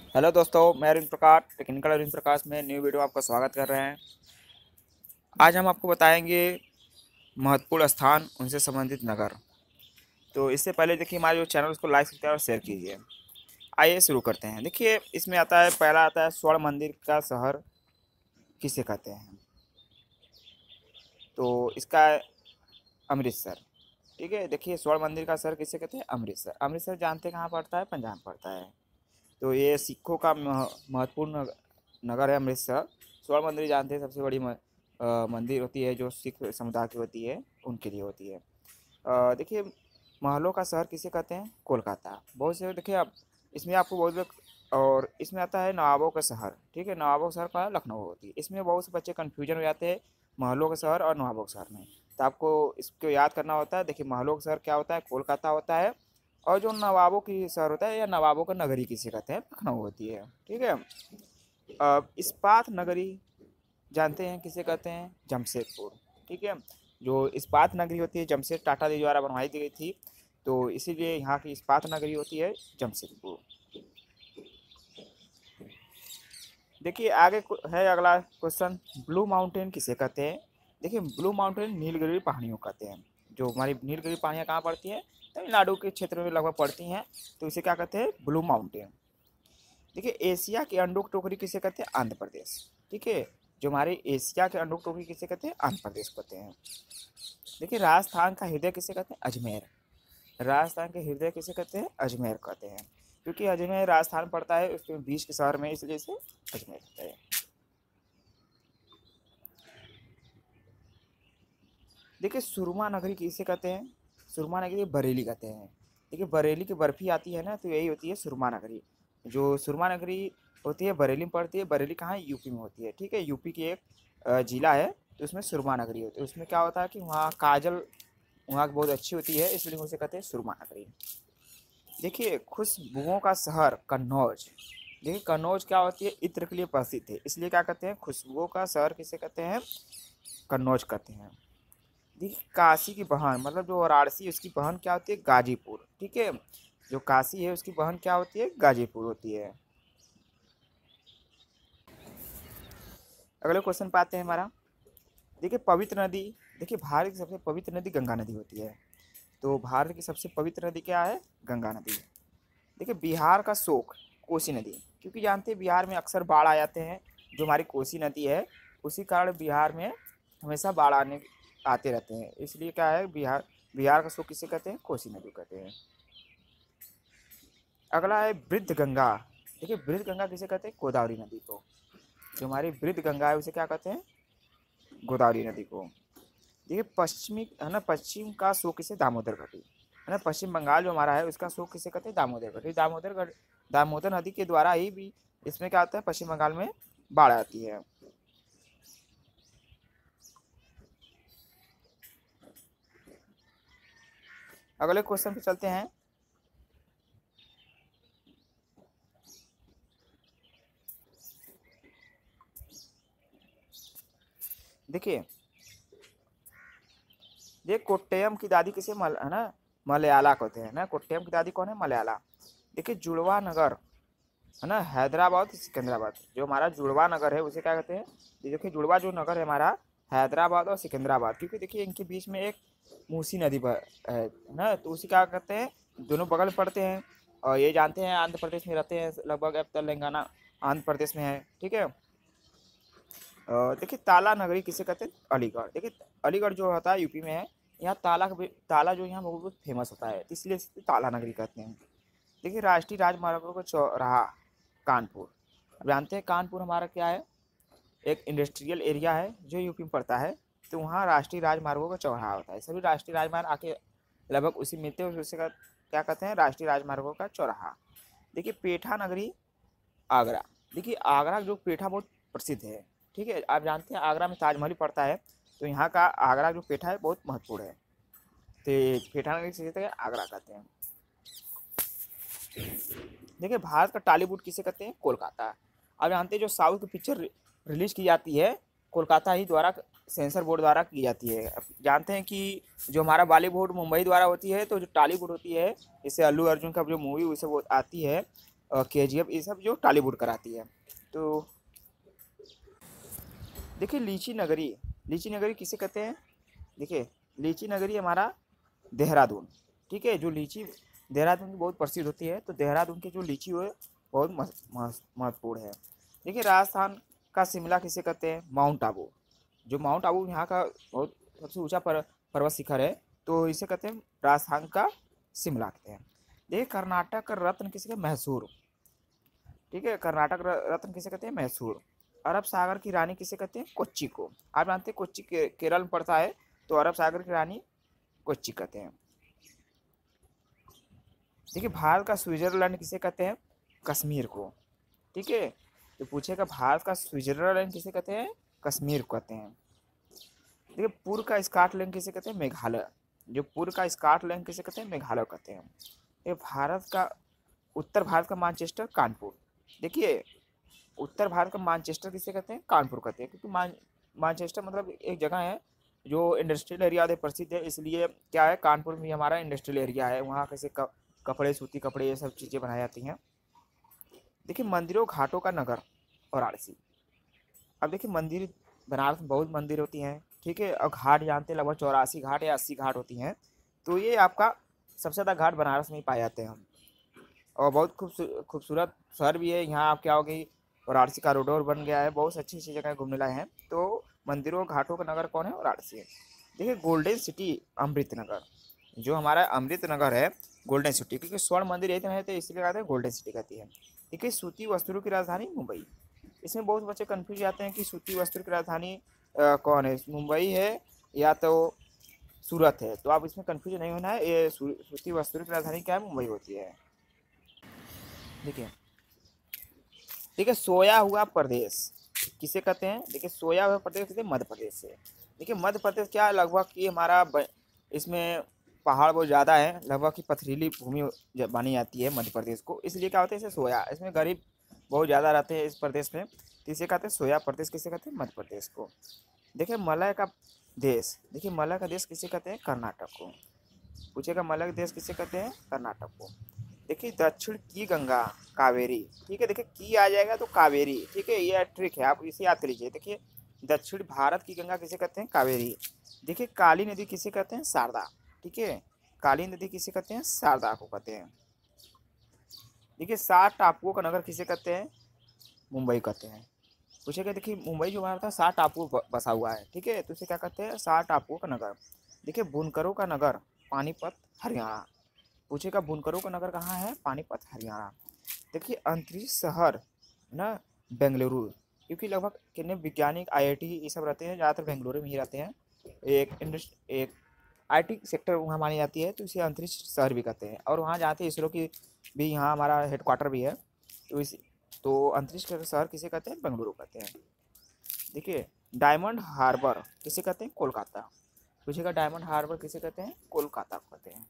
Hello दोस्तों, मैं अरविंद प्रकाश technical Arvind प्रकाश में न्यू वीडियो आपका स्वागत कर रहे हैं। आज हम आपको बताएंगे महत्वपूर्ण स्थान, उनसे संबंधित नगर। तो इससे पहले देखिए, हमारे जो चैनल उसको लाइक सब्सक्राइब और शेयर कीजिए। आइए शुरू करते हैं। देखिए, इसमें आता है, पहला आता है स्वर्ण मंदिर का शहर किसे कहते हैं। तो इसका है अमृतसर। ठीक है, देखिए स्वर्ण मंदिर का शहर किसे कहते हैं, अमृतसर। अमृतसर जानते हैं कहाँ पड़ता है, पंजाब पड़ता है। तो ये सिखों का महत्वपूर्ण नगर है अमृतसर। स्वर्ण मंदिर जानते हैं, सबसे बड़ी मंदिर होती है जो सिख समुदाय की होती है, उनके लिए होती है। देखिए, महलों का शहर किसे कहते हैं, कोलकाता। बहुत से देखिए, अब इसमें आपको बहुत और इसमें आता है नवाबों का शहर। ठीक है, नवाबों का शहर का लखनऊ होती है। इसमें बहुत से बच्चे कन्फ्यूजन हो जाते हैं महलों का शहर और नवाबों का शहर में। तो आपको इसको याद करना होता है। देखिए, महलों का शहर क्या होता है, कोलकाता होता है। और जो नवाबों की शहर होता है या नवाबों का नगरी किसे कहते हैं, लखनऊ होती है। ठीक है। अब इस्पात नगरी जानते हैं किसे कहते हैं, जमशेदपुर। ठीक है, जो इस्पात नगरी होती है जमशेद टाटा जी द्वारा बनवाई दी गई थी, तो इसीलिए यहाँ की इस्पात नगरी होती है जमशेदपुर। देखिए आगे है अगला क्वेश्चन, ब्लू माउंटेन किसे कहते हैं। देखिए, ब्लू माउंटेन नीलगिरी पहाड़ियों कहते हैं। जो हमारी नीलगिरी पहाड़ियाँ कहाँ पड़ती हैं, तमिलनाडु के क्षेत्र में लगभग पड़ती हैं। तो इसे क्या कहते हैं, ब्लू माउंटेन। देखिए, एशिया की अनडोक टोकरी किसे कहते हैं, आंध्र प्रदेश। ठीक है, जो हमारे एशिया के अनडोक टोकरी किसे कहते हैं, आंध्र प्रदेश कहते हैं। देखिए, राजस्थान का हृदय किसे कहते हैं, अजमेर। राजस्थान के हृदय किसे कहते हैं, अजमेर कहते हैं। क्योंकि अजमेर राजस्थान पड़ता है, उसके बीच के शहर में, इसलिए इसे अजमेर कहते हैं। देखिए, सुरमा नगरी किसे कहते हैं, सुरमा नगरी बरेली कहते हैं। देखिए, बरेली की बर्फी आती है ना, तो यही होती है सुरमा नगरी। जो सुरमा नगरी होती है बरेली में पड़ती है। बरेली कहाँ है, यूपी में होती है। ठीक है, यूपी की एक जिला है, तो उसमें सुरमा नगरी होती है। उसमें क्या होता है कि वहाँ काजल वहाँ की बहुत अच्छी होती है, इसलिए उसे कहते हैं सुरमा नगरी। देखिए, खुशबुओं का शहर कन्नौज। देखिए, कन्नौज क्या होती है, इत्र के लिए प्रसिद्ध है, इसलिए क्या कहते हैं, खुशबुओं का शहर किसे कहते हैं, कन्नौज कहते हैं। देखिए, काशी की बहन, मतलब जो वाराणसी है उसकी बहन क्या होती है, गाजीपुर। ठीक है, जो काशी है उसकी बहन क्या होती है, गाजीपुर होती है। अगले क्वेश्चन पे आते हैं हमारा। देखिए, पवित्र नदी। देखिए, भारत की सबसे पवित्र नदी गंगा नदी होती है। तो भारत की सबसे पवित्र नदी क्या है, गंगा नदी। देखिए, बिहार का शोक, कोसी नदी। क्योंकि जानते हैं बिहार में अक्सर बाढ़ आ जाते हैं, जो हमारी कोसी नदी है, उसी कारण बिहार में हमेशा बाढ़ आते रहते हैं। इसलिए क्या है, बिहार बिहार का शोक किसे कहते हैं, कोसी नदी कहते हैं। अगला है वृद्ध गंगा। देखिए, वृद्ध गंगा किसे कहते हैं, गोदावरी नदी को। जो हमारी वृद्ध गंगा है उसे क्या कहते हैं, गोदावरी नदी को। देखिए, पश्चिमी है ना, पश्चिम का शोक किसे, दामोदर घाटी है ना। पश्चिम बंगाल जो हमारा है उसका शोक किसे कहते हैं, दामोदर घाटी। दामोदर नदी के द्वारा ही भी इसमें क्या होता है, पश्चिम बंगाल में बाढ़ आती है। अगले क्वेश्चन पे चलते हैं। देखिए, ये कोट्टयम की दादी किसे है ना, मलयाला कहते हैं ना। कोट्टयम की दादी कौन है, मलयाला। देखिए, जुड़वा नगर है ना, हैदराबाद सिकंदराबाद। जो हमारा जुड़वा नगर है उसे क्या कहते हैं, ये देखिए जुड़वा जो नगर है हमारा, हैदराबाद और सिकंदराबाद। क्योंकि देखिए इनके बीच में एक मूसी नदी है ना, तो उसे क्या कहते हैं, दोनों बगल में पड़ते हैं। और ये जानते हैं आंध्र प्रदेश में रहते हैं लगभग, अब तेलंगाना आंध्र प्रदेश में है। ठीक है। देखिए, ताला नगरी किसे कहते हैं, अलीगढ़। देखिए, अलीगढ़ जो होता है यूपी में है। यहाँ ताला जो यहाँ बहुत फेमस होता है, इसलिए इसे ताला नगरी कहते हैं। देखिए, राष्ट्रीय राजमार्गों का चौराहा कानपुर। अब जानते हैं कानपुर हमारा क्या है, एक इंडस्ट्रियल एरिया है जो यूपी में पड़ता है। तो वहाँ राष्ट्रीय राजमार्गों का चौराहा होता है। सभी राष्ट्रीय राजमार्ग आके लगभग उसी मिलते हैं, उसे क्या कहते हैं, राष्ट्रीय राजमार्गों का चौराहा। देखिए, पेठा नगरी आगरा। देखिए, आगरा जो पेठा बहुत प्रसिद्ध है। ठीक है, आप जानते हैं आगरा में ताजमहल पड़ता है, तो यहाँ का आगरा जो पेठा है बहुत महत्वपूर्ण है। तो पेठा नगरी से आगरा कहते हैं। देखिए, भारत का टॉलीवुड किसे कहते हैं, कोलकाता। अब जानते हैं जो साउथ की पिक्चर रिलीज की जाती है, कोलकाता ही द्वारा, सेंसर बोर्ड द्वारा की जाती है। अब जानते हैं कि जो हमारा बॉलीवुड मुंबई द्वारा होती है, तो जो टॉलीवुड होती है, जैसे अल्लू अर्जुन का जो मूवी उसे वो आती है, KGF, ये सब जो टॉलीवुड कराती है। तो देखिए लीची नगरी किसे कहते हैं? देखिए लीची नगरी हमारा देहरादून, ठीक है। जो लीची देहरादून की बहुत प्रसिद्ध होती है, तो देहरादून की जो लीची है बहुत महत्वपूर्ण है। देखिए राजस्थान का शिमला किसे कहते हैं? माउंट आबू। जो माउंट आबू यहाँ का बहुत सबसे ऊंचा पर्वत शिखर है, तो इसे कहते हैं राजस्थान का शिमला कहते हैं। देखिए कर्नाटक का रत्न किसे कहते हैं? मैसूर, ठीक है। कर्नाटक रत्न किसे कहते हैं? मैसूर। अरब सागर की रानी किसे कहते हैं? कोच्चि को। आप जानते हैं कोच्चि केरल में पड़ता है, तो अरब सागर की रानी कोच्चि कहते हैं। देखिए भारत का स्विट्जरलैंड किसे कहते हैं? कश्मीर को, ठीक है। तो पूछेगा भारत का स्विट्जरलैंड किसे कहते हैं? कश्मीर को कहते हैं। देखिए पूर्व का स्कॉटलैंड किसे कहते हैं? मेघालय। जो पूर्व का स्कॉटलैंड किसे कहते हैं? मेघालय कहते हैं। ये भारत का उत्तर भारत का मैनचेस्टर कानपुर। देखिए उत्तर भारत का मैनचेस्टर किसे कहते हैं? कानपुर कहते हैं, क्योंकि मैनचेस्टर मतलब एक जगह है जो इंडस्ट्रियल एरिया प्रसिद्ध है, इसलिए क्या है, कानपुर में हमारा इंडस्ट्रियल एरिया है, वहाँ कैसे कपड़े, सूती कपड़े, ये सब चीज़ें बनाई जाती हैं। देखिए मंदिरों घाटों का नगर वाराणसी। अब देखिए मंदिर, बनारस में बहुत मंदिर होती हैं, ठीक है। और घाट जानते हैं लगभग 84 घाट या 80 घाट होती हैं, तो ये आपका सबसे ज़्यादा घाट बनारस में ही पाए जाते हैं हम। और बहुत खूबसूरत शहर भी है यहाँ। आप क्या होगी, वाराणसी का कॉरिडोर बन गया है, बहुत अच्छी अच्छी जगह घूमने लाए हैं। तो मंदिरों घाटों का नगर कौन है? वाराणसी है। देखिए गोल्डन सिटी अमृतनगर, जो हमारा अमृतनगर है गोल्डन सिटी, क्योंकि स्वर्ण मंदिर यही तो है, तो इसलिए कहते हैं गोल्डन सिटी कहती है। देखिए सूती वस्त्रों की राजधानी मुंबई। इसमें बहुत बच्चे कन्फ्यूज जाते हैं कि सूती वस्त्रों की राजधानी कौन है, मुंबई है या तो सूरत है। तो आप इसमें कन्फ्यूज नहीं होना है, ये सूती वस्त्रों की राजधानी क्या है? मुंबई होती है। देखिए देखिए सोया हुआ प्रदेश किसे कहते हैं? देखिए सोया हुआ प्रदेश कहते हैं मध्य प्रदेश से। देखिए मध्य प्रदेश क्या लगभग कि हमारा इसमें पहाड़ बहुत ज़्यादा है, लगभग कि पथरीली भूमि मानी जाती है मध्य प्रदेश को, इसलिए क्या होता है इसे सोया, इसमें गरीब बहुत ज़्यादा रहते हैं इस प्रदेश में, तो इसे कहते हैं सोया प्रदेश। किसे कहते हैं? मध्य प्रदेश को। देखिए मलय का देश, देखिए मलय का देश किसे कहते हैं? कर्नाटक को। पूछेगा मलय का देश किसे कहते हैं? कर्नाटक को। देखिए दक्षिण की गंगा कावेरी, ठीक है। देखिए की आ जाएगा तो कावेरी, ठीक है, ये ट्रिक है, आप इसे याद कर लीजिए। देखिए दक्षिण भारत की गंगा किसे कहते हैं? कावेरी। देखिए काली नदी किसे कहते हैं? शारदा, ठीक है। काली नदी किसे कहते हैं? शारदा को कहते हैं। देखिए 7 टापुओं का नगर किसे कहते हैं? मुंबई कहते हैं। पूछेगा देखिए मुंबई जो हमारा था 7 टापू बसा हुआ है, ठीक है, तो इसे क्या कहते हैं? 7 टापुओं का नगर। देखिए बुनकरों का नगर पानीपत हरियाणा। पूछेगा बुनकरों का नगर कहाँ है? पानीपत हरियाणा। देखिए अंतरिक्ष शहर ना बेंगलुरु, क्योंकि लगभग कितने वैज्ञानिक IIT ये सब रहते हैं, ज़्यादातर बेंगलुरु में ही रहते हैं। एक IT सेक्टर वहाँ मानी जाती है, तो इसे अंतरिक्ष शहर भी कहते हैं। और वहाँ जाते हैं इसरो की भी, यहाँ हमारा हेडक्वार्टर भी है, तो अंतरिक्ष शहर किसे कहते हैं? बेंगलुरु कहते हैं। देखिए डायमंड हार्बर किसे कहते हैं? कोलकाता। पूछेगा डायमंड हार्बर किसे कहते हैं? कोलकाता कहते हैं।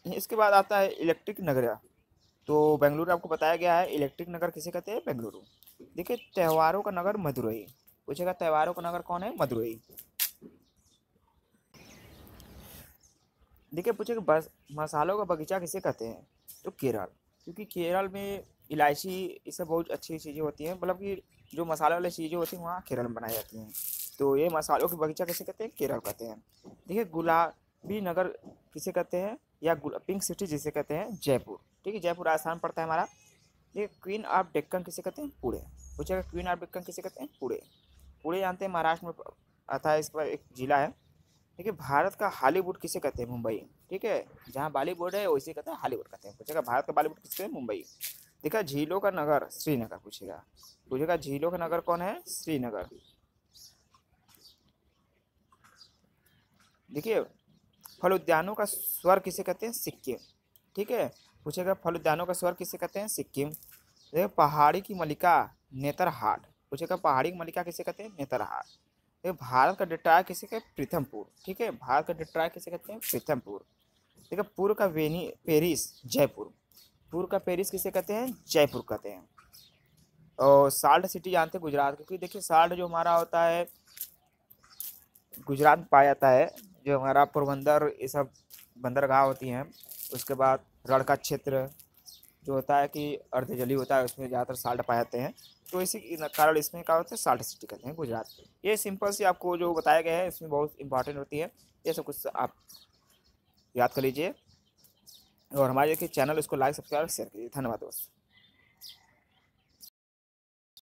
इसके बाद आता है इलेक्ट्रिक नगर, तो बेंगलुरु आपको बताया गया है। इलेक्ट्रिक नगर किसे कहते हैं? बेंगलुरु। देखिए त्योहारों का नगर मदुरई। पूछेगा त्योहारों का नगर कौन है? मदुरई। देखिए पूछेगा बस मसालों का बगीचा किसे कहते हैं? तो केरल, क्योंकि केरल में इलायची ये सब बहुत अच्छी चीज़ें होती हैं, मतलब कि जो मसाले वाली चीज़ें होती हैं वहाँ केरल में बनाई जाती हैं, तो ये मसालों की बगीचा किसे कहते हैं? केरल कहते हैं। देखिए गुलाबी नगर किसे कहते हैं? या पिंक सिटी जिसे कहते हैं? जयपुर, ठीक है, जयपुर राजस्थान पड़ता है हमारा। देखिए क्वीन ऑफ डेक्कन किसे कहते हैं? पुणे। पूछेगा क्वीन ऑफ डेक्कन किसे कहते हैं? पुणे। पुणे जानते हैं महाराष्ट्र में आता है, इस पर एक जिला है। देखिए भारत का हॉलीवुड किसे कहते हैं? मुंबई, ठीक है, जहाँ बॉलीवुड है वैसे कहते हैं हॉलीवुड कहते हैं। पूछेगा भारत का बॉलीवुड किसे कहते हैं? मुंबई। देखा झीलों का नगर श्रीनगर। पूछेगा झीलों का नगर कौन है? श्रीनगर। देखिए फल उद्यानों का स्वर किसे कहते हैं? सिक्किम, ठीक है। पूछेगा फल उद्यानों का स्वर किसे कहते हैं? सिक्किम। देखिए पहाड़ी की मलिका नेतरहाट। पूछेगा पहाड़ी की मलिका किसे कहते हैं? नेतरहाट। देखिए भारत का डेट्रॉयट किसे कहते हैं? प्रीथमपुर, ठीक है, भारत का डेट्रॉयट किसे कहते हैं? प्रीथमपुर। देखिए पूर्व का पेरिस जयपुर। पूर्व का पेरिस किसे कहते हैं? जयपुर कहते हैं। और साल्ट सिटी जानते हैं गुजरात, क्योंकि देखिए साल्ट जो हमारा होता है गुजरात में पाया जाता है, जो हमारा पोरबंदर ये सब बंदरगाह होती हैं। उसके बाद रण का क्षेत्र जो होता है कि अर्ध जलीय होता है, उसमें ज़्यादातर साल्ट पाए जाते हैं, तो इसी कारण इसमें क्या होता है, साल्ट सिटी कहते हैं गुजरात। ये सिंपल सी आपको जो बताया गया है इसमें बहुत इंपॉर्टेंट होती है, ये सब कुछ आप याद कर लीजिए। और हमारे देखिए चैनल, इसको लाइक सब्सक्राइब शेयर कीजिए। धन्यवाद दोस्त।